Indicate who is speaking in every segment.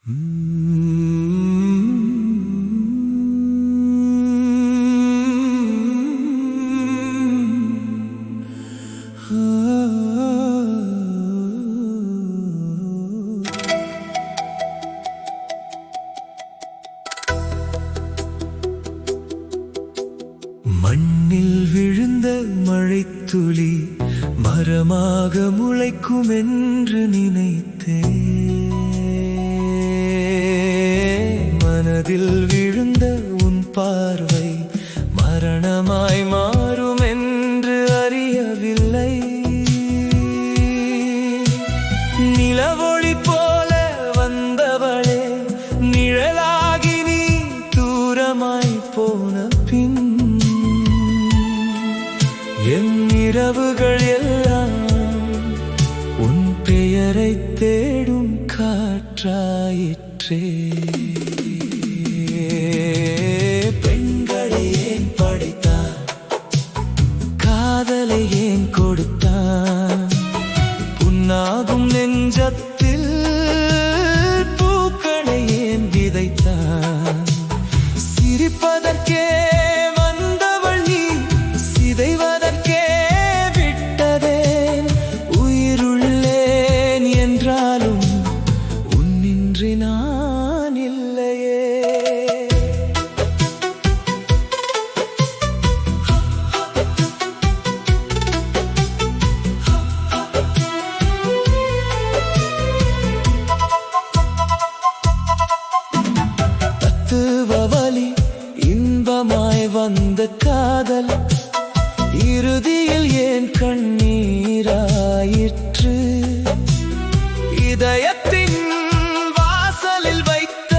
Speaker 1: மண்ணில் விழுந்த மழைத்துளி மரமாக முளைக்கும் என்று நினைத்தேன். மனதில் விழுந்த உன் பார்வை மரணமாய் மாறும் என்று அறியவில்லை. நிலவொளி போல வந்தவளே, நிழலாகி நீ தூரமாய் போன பின் என் இரவுகள் எல்லாம் உன் பெயரை தேடும் காற்றாயிற்றே. பெண்களை ஏன் படைத்தான், காதலை ஏன் கொடுத்தான், புண்ணாகும் நெஞ்சத்தில் பூக்களை ஏன் விதைத்தான். சிரிப்பதற்கே வந்தவள் நீ, சிதைவதற்கே விட்டதேன். உயிருள்ளேன் என்றாலும் உன்னின்றி நான் இல்லையே. தத்துவவலி இன்பமாய் வந்த காதல் இறுதியில் ஏன் கண்ணீராயிற்று. இதயத்தின் வாசலில் வைத்த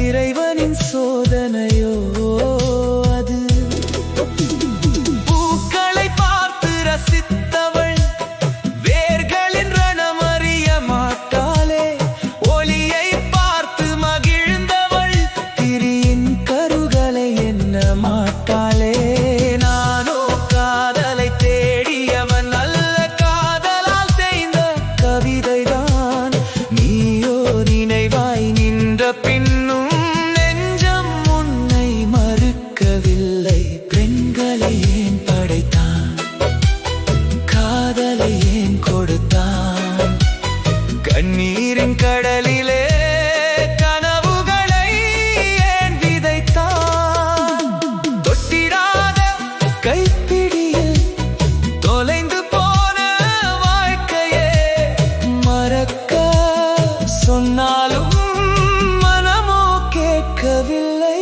Speaker 1: இறைவனின் சோதனையோ அது. பூக்களை பார்த்து ரசித்தவள் வேர்களின் ரணமறிய மாட்டாளே. ஒளியை பார்த்து மகிழ்ந்தவள் திரியின் கருகளை எண்ண மாட்டாளே. நானோ காதலை தேடியவன் அல்ல, காதலால் செய்த கவிதைதான். நீயோ நினைவாய் நின்ற பின்னும் நெஞ்சம் உன்னை மறுக்கவில்லை. பெண்களை ஏன் படைத்தான், காதலை ஏன் கொடுத்தான், கண்ணீரின் கடலிலே கனவுகளை ஏன் விதைத்தான். தொட்டிடாத கைப்பிடியில் தொலைந்து போன வாழ்க்கையே மறக்க சொன்னாலும் மனமோ கேட்கவில்லை.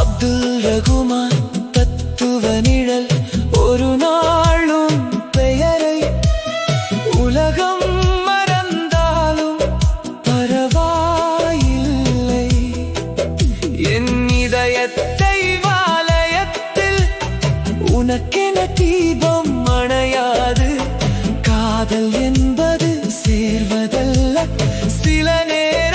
Speaker 1: அப்துல் ரகுமான் தத்துவ நிழல் ஒரு நாளும் பெயரை உலகம் மறந்தாலும் பரவாயில்லை. என் இதயத்தை வாலயத்தில் உனக்கென தீபம் அணையாது. காதல் என்பது சேர்வதல்ல, சில நேரம்